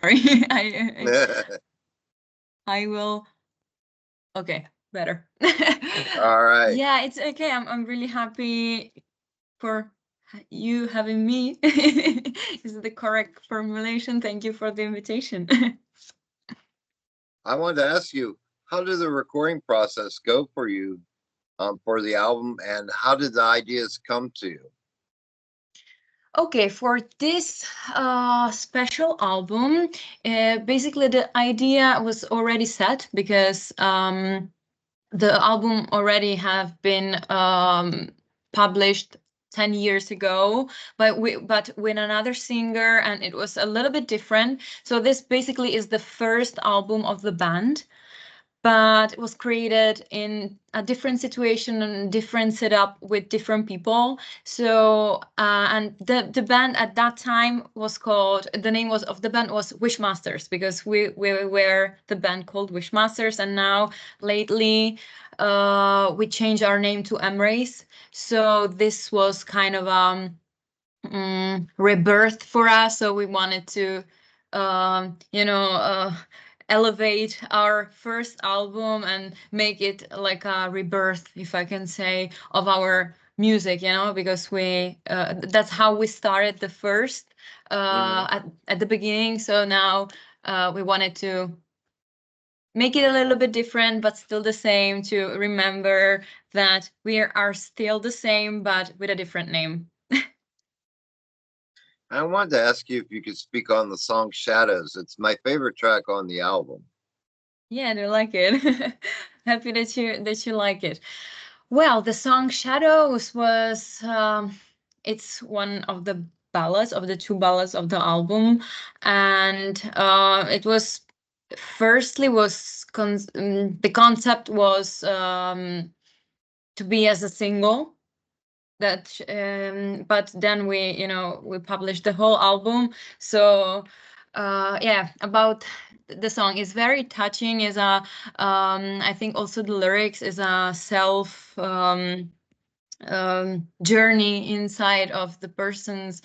sorry. I will. Okay, better. All right. Yeah, it's okay. I'm really happy for you having me. Is the correct formulation? Thank you for the invitation. I wanted to ask you, how did the recording process go for you for the album, and how did the ideas come to you? Okay, for this special album, basically the idea was already set because the album already have been published 10 years ago, but with another singer, and it was a little bit different. So this basically is the first album of the band, but it was created in a different situation and different setup with different people. So and the band at that time was called, the name was of the band was Wishmasters, because we were the band called Wishmasters, and now lately we changed our name to Emreis. So this was kind of rebirth for us. So we wanted to you know elevate our first album and make it like a rebirth, if I can say, of our music, because we that's how we started the first Hmm. at the beginning. So now we wanted to make it a little bit different but still the same, to remember that we are still the same but with a different name. I wanted to ask you if you could speak on the song Shadows. It's my favorite track on the album. Yeah, I like it. Happy that you like it. Well, the song Shadows was it's one of the ballads, of the two ballads of the album, and it was firstly was the concept was to be as a single, that but then we published the whole album. So yeah, about the song is very touching, is a I think also the lyrics is a self journey inside of the person's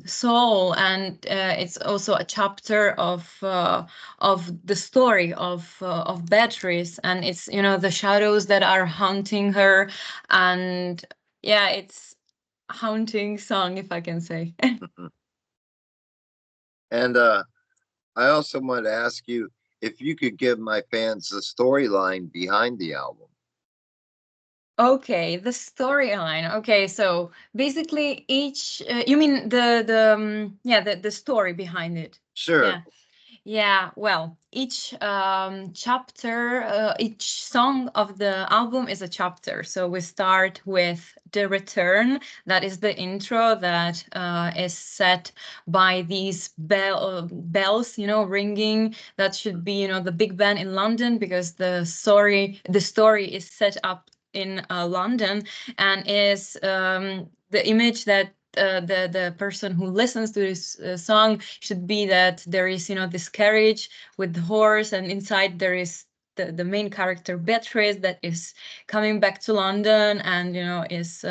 soul, and it's also a chapter of the story of Beatrice, and it's the shadows that are haunting her, and yeah, it's a haunting song, if I can say. And I also wanted to ask you if you could give my fans the storyline behind the album. Okay, the storyline. Okay, so basically each you mean the story behind it. Sure. Yeah. Yeah, well, each chapter, each song of the album is a chapter. So we start with The Return. That is the intro that is set by these bells, ringing. That should be, the Big Ben in London, because the story is set up in London, and is the image that the person who listens to this song should be that there is this carriage with the horse, and inside there is the main character Beatrice, that is coming back to London, and is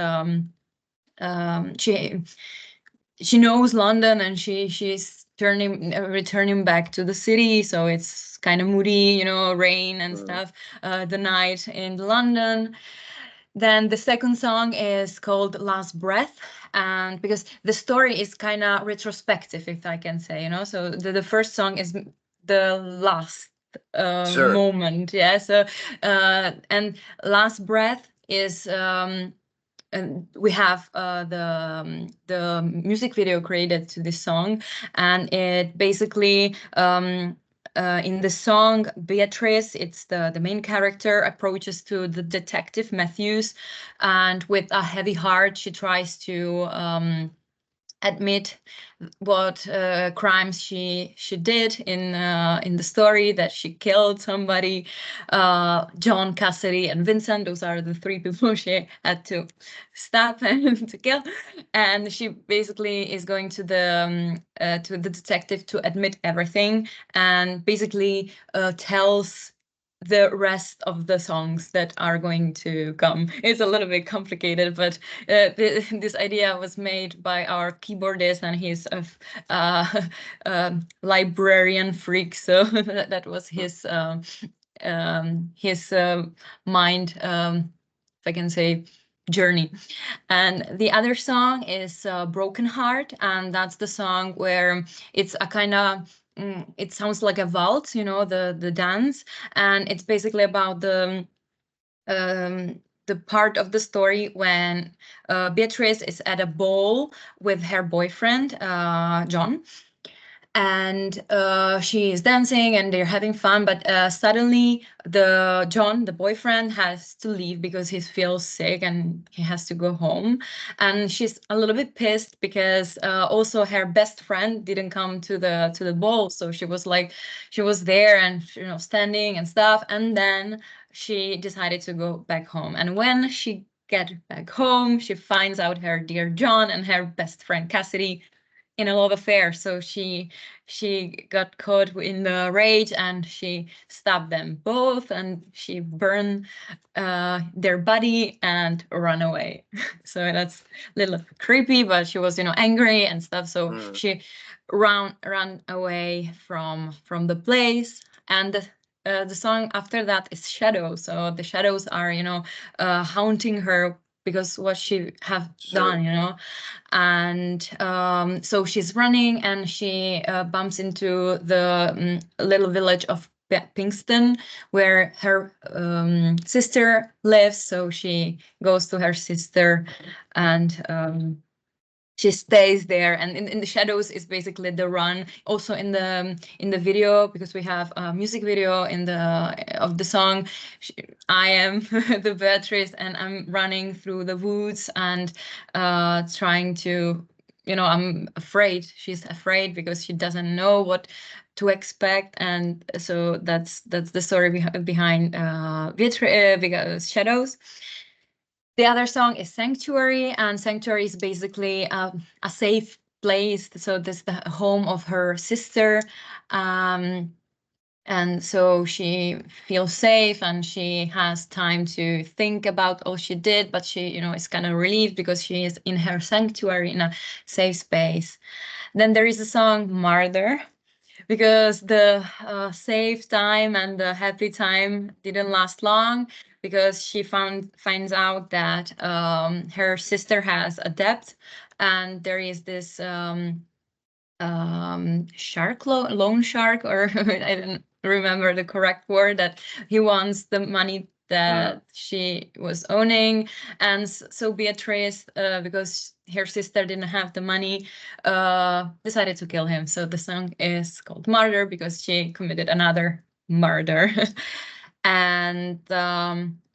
she knows London, and she's returning back to the city. So it's kind of moody, rain and Mm. stuff, the night in London. Then the second song is called Last Breath. And because the story is kind of retrospective, if I can say, so the first song is the last Sure. moment. Yeah. So, and Last Breath is, and we have the music video created to this song, and it basically in the song, Beatrice, it's the main character, approaches to the detective Matthews, and with a heavy heart she tries to admit what crimes she did in the story, that she killed somebody, John, Cassidy, and Vincent. Those are the three people she had to stop and to kill. And she basically is going to the detective to admit everything, and basically tells the rest of the songs that are going to come. It's a little bit complicated, but this idea was made by our keyboardist, and he's a librarian freak, so that was his mind, if I can say, journey. And the other song is Broken Heart, and that's the song where it's a kind of it sounds like a waltz, you know, the dance, and it's basically about the part of the story when Beatrice is at a ball with her boyfriend John, and she is dancing and they're having fun, but suddenly the boyfriend has to leave because he feels sick and he has to go home, and she's a little bit pissed because also her best friend didn't come to the ball, so she was like, she was there and, you know, standing and stuff, and then she decided to go back home, and when she get back home she finds out her dear John and her best friend Cassidy in a love affair. So she got caught in the rage and she stabbed them both, and she burned their body and run away. So that's a little creepy, but she was, you know, angry and stuff. So she ran away from the place. And the song after that is Shadows. So the shadows are, you know, haunting her because what she have done, you know. And so she's running and she bumps into the little village of Pinkston, where her sister lives. So she goes to her sister, and she stays there, and in the shadows is basically the run. Also in the video, because we have a music video in the of the song, I am the Beatrice and I'm running through the woods and trying to, you know, I'm afraid, she's afraid because she doesn't know what to expect. And so that's the story behind because Shadows. The other song is Sanctuary, and Sanctuary is basically a safe place. So this is the home of her sister. And so she feels safe and she has time to think about all she did, but she, you know, is kind of relieved because she is in her sanctuary, in a safe space. Then there is a song, Martyr, because the safe time and the happy time didn't last long, because she finds out that her sister has a debt, and there is this shark, loan shark, or I don't remember the correct word, that he wants the money that she was owning. And so Beatrice, because her sister didn't have the money, decided to kill him. So the song is called Martyr because she committed another murder. And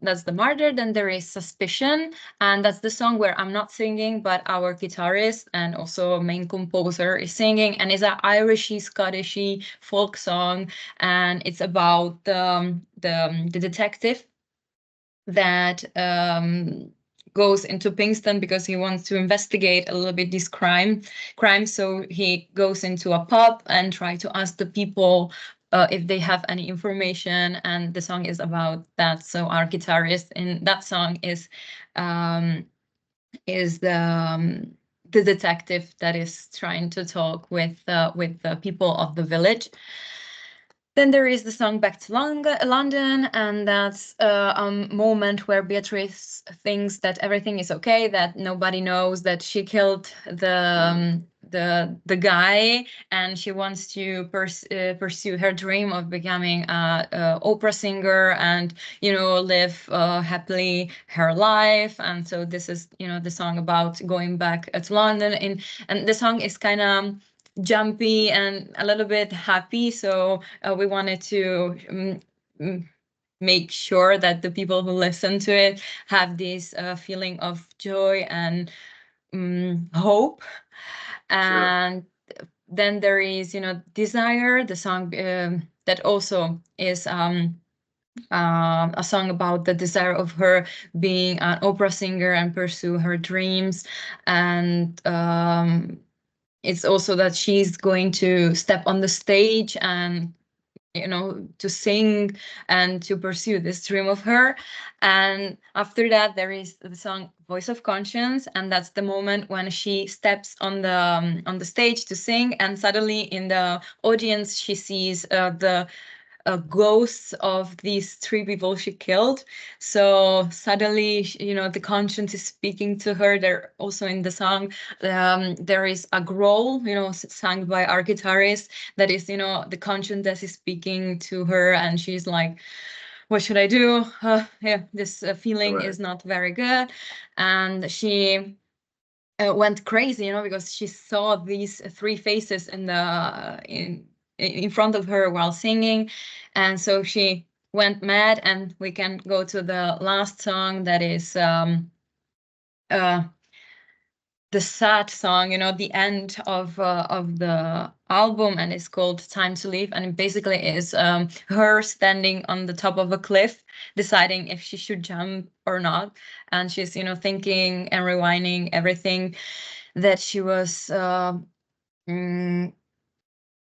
that's the Martyr. Then there is Suspicion, and that's the song where I'm not singing, but our guitarist and also main composer is singing, and it's an Irishy, Scottishy folk song, and it's about the detective that goes into Pinkston because he wants to investigate a little bit this crime. So he goes into a pub and try to ask the people if they have any information, and the song is about that. So our guitarist in that song is the detective that is trying to talk with the people of the village. Then there is the song Back to London, and that's a moment where Beatrice thinks that everything is okay, that nobody knows that she killed the guy, and she wants to pursue her dream of becoming a opera singer and, you know, live happily her life. And so this is, you know, the song about going back to London, and the song is kind of jumpy and a little bit happy. So we wanted to make sure that the people who listen to it have this feeling of joy and hope. And then there is, you know, Desire, the song that also is a song about the desire of her being an opera singer and pursue her dreams. And it's also that she's going to step on the stage and to sing and to pursue this dream of her. And after that, there is the song Voice of Conscience, and that's the moment when she steps on the stage to sing, and suddenly in the audience she sees the ghosts of these three people she killed. So suddenly, the conscience is speaking to her. They're also in the song. There is a growl, sung by our guitarist. That is, the conscience that is speaking to her, and she's like, "What should I do? Yeah, this feeling Right. is not very good," and she went crazy, because she saw these three faces in front of her while singing, and so she went mad. And we can go to the last song, that is uh, the sad song, the end of the album, and it's called Time to Leave. And it basically is her standing on the top of a cliff, deciding if she should jump or not. And she's, thinking and rewinding everything that she was mm,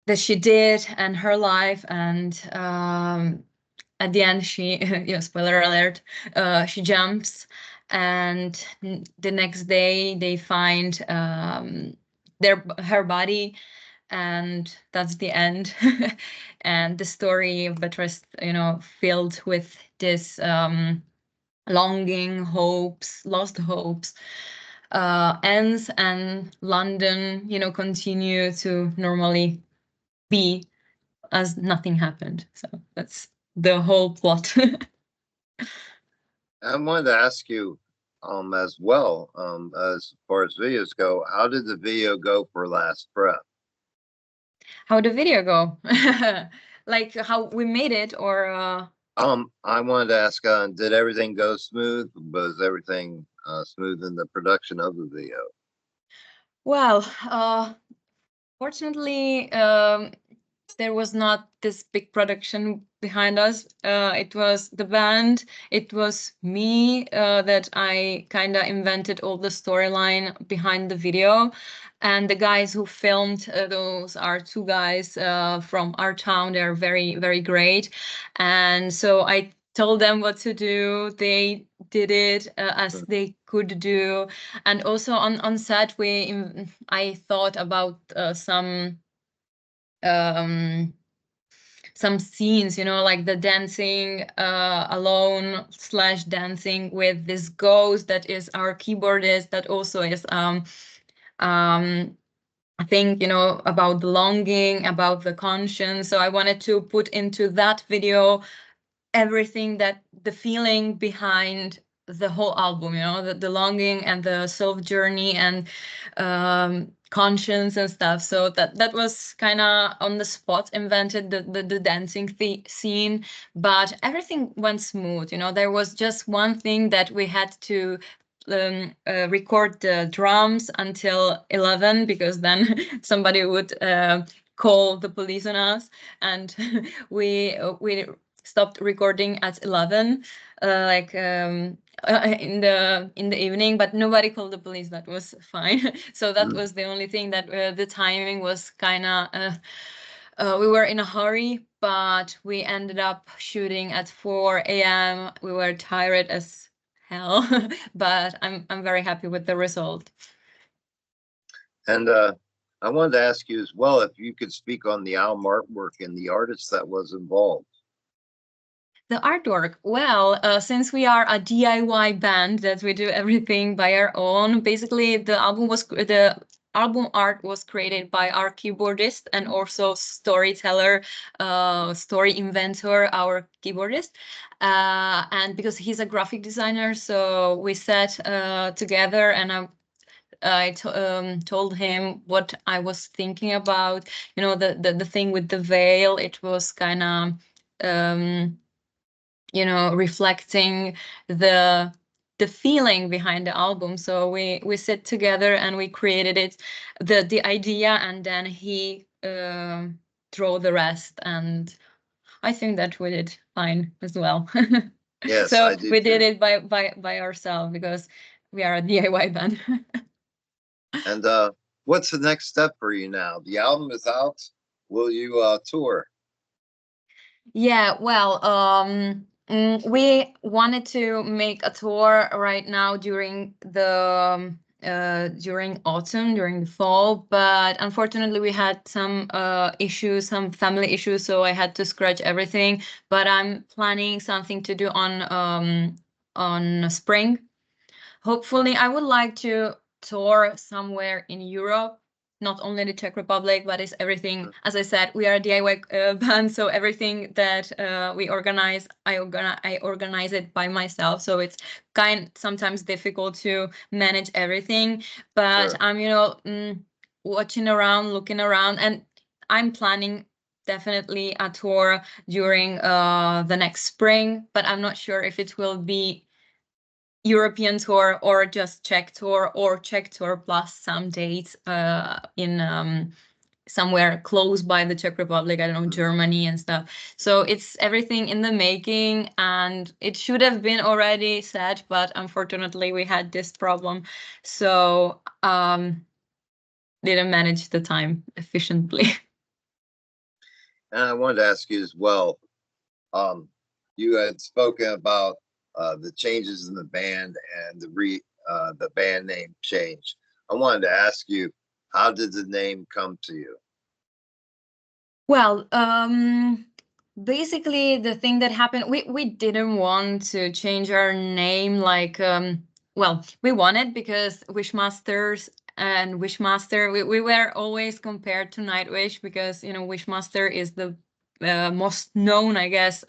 that she did and her life. And at the end, she spoiler alert, she jumps. And the next day they find her body, and that's the end. And the story of Beatrice, filled with this longing, hopes, lost hopes, ends, and London, continue to normally be as nothing happened. So that's the whole plot. I wanted to ask you, as well, as far as videos go, how did the video go for Last Breath? How the video go? Like how we made it, or I wanted to ask, did everything go smooth? Was everything smooth in the production of the video? well, fortunately, there was not this big production behind us. It was the band, it was me, that I kind of invented all the storyline behind the video. And the guys who filmed, those are two guys from our town. They're very, very great. And so I told them what to do. They did it as they could do. And also on set, I thought about um some scenes, like the dancing alone slash dancing with this ghost that is our keyboardist, that also is I think, about the longing, about the conscience. So I wanted to put into that video everything, that the feeling behind the whole album, the longing and the self journey and conscience and stuff. So that was kind of on the spot invented, the dancing scene. But everything went smooth. There was just one thing, that we had to record the drums until 11, because then somebody would call the police on us. And we stopped recording at 11, like in the evening, but nobody called the police. That was fine. So that was the only thing, that the timing was kind of we were in a hurry, but we ended up shooting at 4 a.m. We were tired as hell, but I'm very happy with the result. And I wanted to ask you as well if you could speak on the album artwork and the artist that was involved. The artwork, well, since we are a DIY band that we do everything by our own, basically the album art was created by our keyboardist and also storyteller, story inventor, our keyboardist. And because he's a graphic designer, so we sat together, and I told him what I was thinking about. The thing with the veil, it was kind of reflecting the feeling behind the album. So we sit together and we created it, the idea, and then he drew the rest. And I think that we did fine as well. Yes, So I do we did too. it by ourselves, because we are a DIY band. And what's the next step for you now? The album is out. Will you tour? Yeah, well, we wanted to make a tour right now during the during autumn, during the fall, but unfortunately we had some issues, some family issues, so I had to scratch everything. But I'm planning something to do on spring. Hopefully, I would like to tour somewhere in Europe, not only the Czech Republic, but it's everything. As I said, we are a DIY band, so everything that we organize, I organize it by myself. So it's kind sometimes difficult to manage everything. But Sure. I'm, watching around, looking around, and I'm planning definitely a tour during the next spring. But I'm not sure if it will be European tour or just Czech tour or Czech tour plus some dates in somewhere close by the Czech Republic, I don't know, Mhm. Germany and stuff. So it's everything in the making, and it should have been already said, but unfortunately we had this problem. So didn't manage the time efficiently. And I wanted to ask you as well. Um, you had spoken about the changes in the band and the band name change. I wanted to ask you, how did the name come to you? Well, basically the thing that happened, we didn't want to change our name like well, we wanted because Wishmasters and Wishmaster, we were always compared to Nightwish because Wishmaster is the most known, I guess,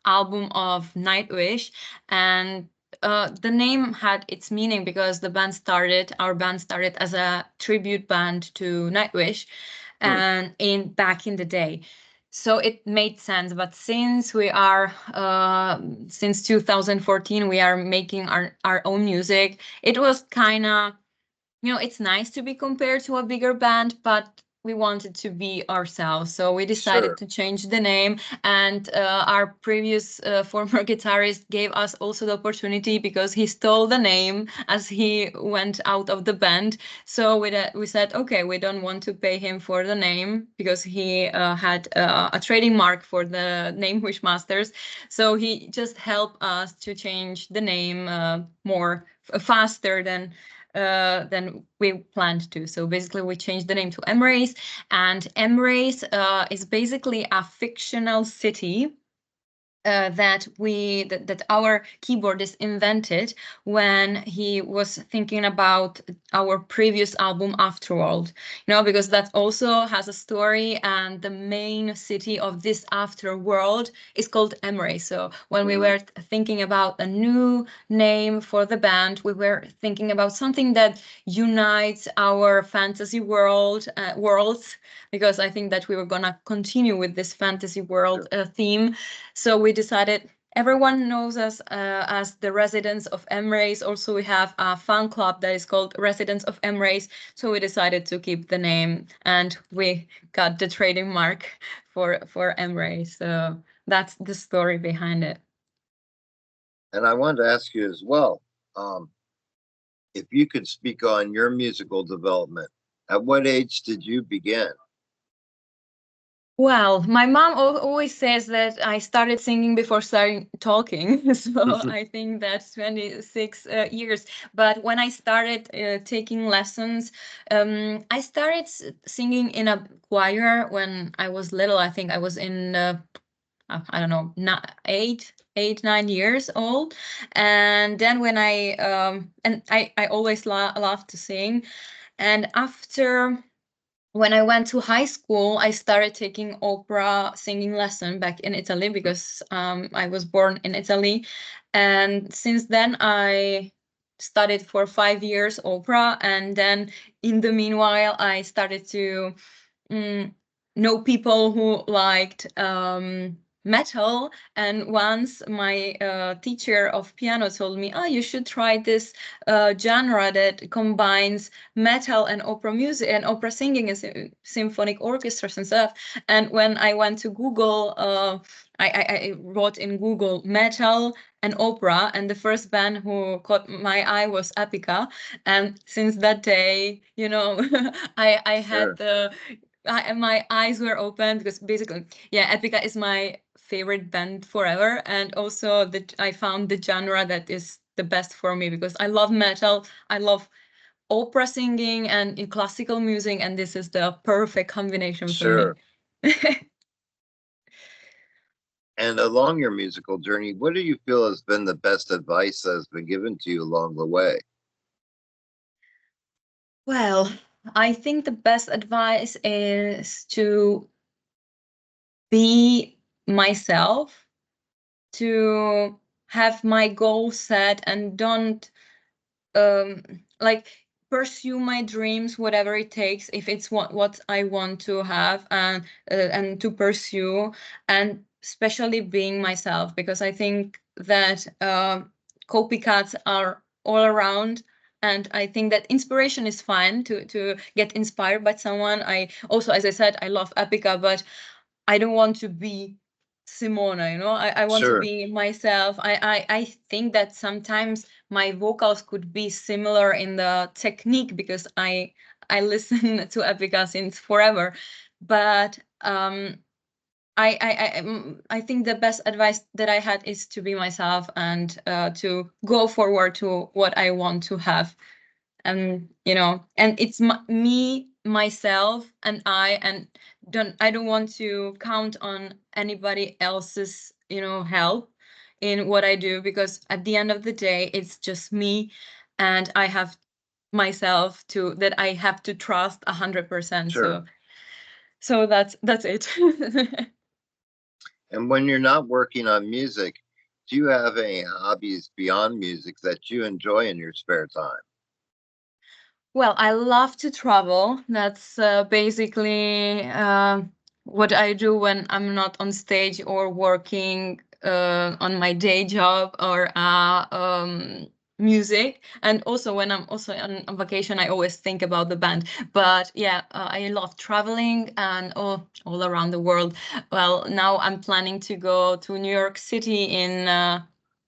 album of Nightwish, and the name had its meaning because our band started as a tribute band to Nightwish, Hmm, and in back in the day, so it made sense. But since we are since 2014 we are making our own music, it was kind of, it's nice to be compared to a bigger band, but we wanted to be ourselves. So we decided sure, to change the name. And our previous former guitarist gave us also the opportunity because he stole the name as he went out of the band. So we said, okay, we don't want to pay him for the name because he had a trading mark for the name Wishmasters. So he just helped us to change the name more faster than we planned to. So basically, we changed the name to Emrei, and Emrei is basically a fictional city that our keyboardist invented when he was thinking about our previous album Afterworld, because that also has a story, and the main city of this Afterworld is called Emrei. So when we mhm, were thinking about a new name for the band, we were thinking about something that unites our fantasy worlds, because I think that we were gonna continue with this fantasy world sure. theme. So we decided, everyone knows us as the Residents of Emrace. Also, we have a fan club that is called Residents of Emrace. So we decided to keep the name, and we got the trading mark for Emrace. So that's the story behind it. And I wanted to ask you as well, um, if you could speak on your musical development. At what age did you begin? Well, my mom always says that I started singing before starting talking. So I think that's 26 years. But when I started taking lessons, I started singing in a choir when I was little. I think I was in, I don't know, not 9 years old. And then when I always loved to sing. And after, when I went to high school, I started taking opera singing lesson back in Italy because I was born in Italy. And since then, I studied for 5 years opera. And then in the meanwhile, I started to mm, know people who liked metal. And once my teacher of piano told me, oh, you should try this genre that combines metal and opera music and opera singing and symphonic orchestras and stuff. And when I went to Google, I wrote in Google metal and opera, and the first band who caught my eye was Epica. And since that day, I had Sure. my eyes were open because basically, yeah, Epica is my favorite band forever, and also that I found the genre that is the best for me because I love metal, I love opera singing and in classical music, and this is the perfect combination for me. Sure. And along your musical journey, what do you feel has been the best advice that has been given to you along the way? Well, I think the best advice is to be myself, to have my goal set and don't like pursue my dreams whatever it takes if it's what I want to have and to pursue, and especially being myself because I think that copycats are all around, and I think that inspiration is fine to get inspired by someone. I also, as I said, I love Epica, but I don't want to be Simona, you know. I want to Sure. be myself. I think that sometimes my vocals could be similar in the technique because I listen to Epica since forever. But I think the best advice that I had is to be myself and to go forward to what I want to have. And you know, and it's me, myself, and I don't want to count on anybody else's, you know, help in what I do, because at the end of the day it's just me, and I have myself to that I have to trust 100%. Sure. So that's it. And when you're not working on music, do you have any hobbies beyond music that you enjoy in your spare time? Well, I love to travel. That's basically what I do when I'm not on stage or working on my day job or music. And also when I'm also on vacation, I always think about the band. But yeah, I love traveling and all around the world. Well, now I'm planning to go to New York City in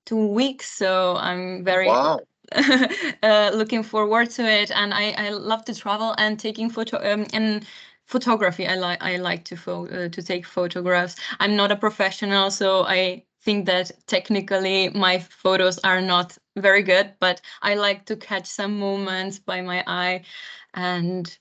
2 weeks, so I'm very Wow. looking forward to it. And I love to travel and taking photo and photography. I like to take photographs. I'm not a professional, so I think that technically my photos are not very good, but I like to catch some moments by my eye. And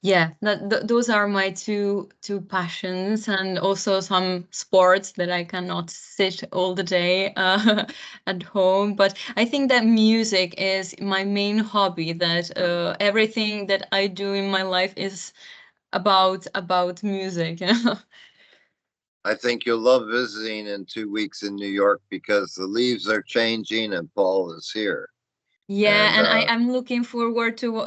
yeah, those are my two passions, and also some sports that I cannot sit all the day at home. But I think that music is my main hobby. That everything that I do in my life is about music. You know? I think you'll love visiting in 2 weeks in New York because the leaves are changing and fall is here. Yeah, And and I'm looking forward to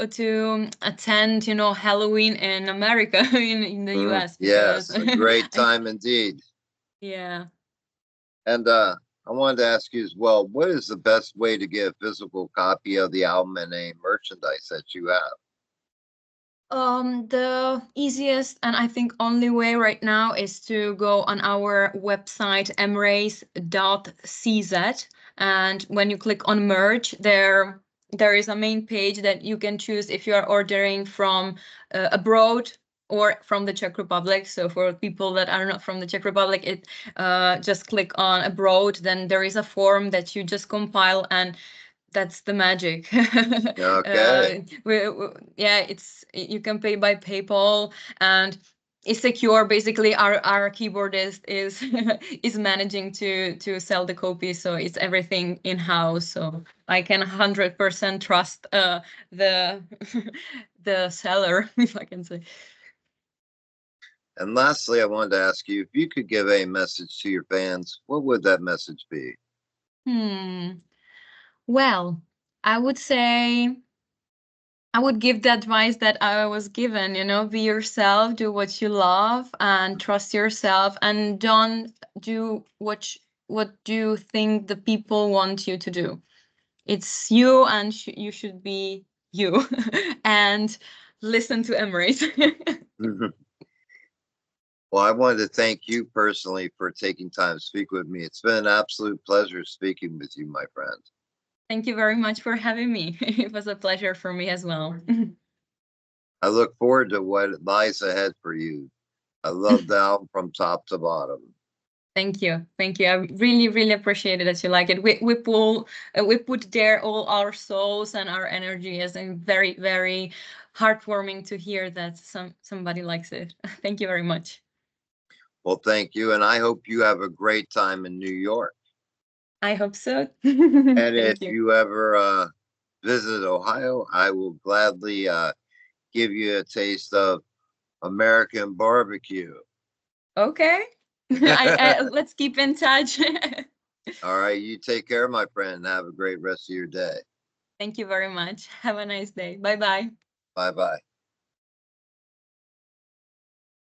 attend, you know, Halloween in America in the US because yes, a great I time indeed. yeah. And I wanted to ask you as well, what is the best way to get a physical copy of the album and any merchandise that you have? The easiest and I think only way right now is to go on our website emrace.cz, and when you click on merch, there is a main page that you can choose if you are ordering from abroad or from the Czech Republic. So for people that are not from the Czech Republic, it just click on abroad. Then there is a form that you just compile, and that's the magic. Okay. Yeah, it's you can pay by PayPal, and it's secure. Basically, our keyboardist is is managing to sell the copy, so it's everything in house. So I can 100% trust the the seller, if I can say. And lastly, I wanted to ask you if you could give a message to your fans, what would that message be? Hmm. Well, I would say I would give the advice that I was given, you know, be yourself, do what you love, and trust yourself, and don't do what you think the people want you to do. It's you, and you should be you, and listen to Emrei. Well, I wanted to thank you personally for taking time to speak with me. It's been an absolute pleasure speaking with you, my friend. Thank you very much for having me. It was a pleasure for me as well. I look forward to what lies ahead for you. I love the album from top to bottom. Thank you. Thank you. I really, really appreciate it that you like it. We put there all our souls and our energy, as in very, very heartwarming to hear that somebody likes it. Thank you very much. Well, thank you. And I hope you have a great time in New York. I hope so. And Thank if you. you ever visit Ohio, I will gladly give you a taste of American barbecue. Okay. Let's keep in touch. All right. You take care, my friend, and have a great rest of your day. Thank you very much. Have a nice day. Bye bye. Bye bye.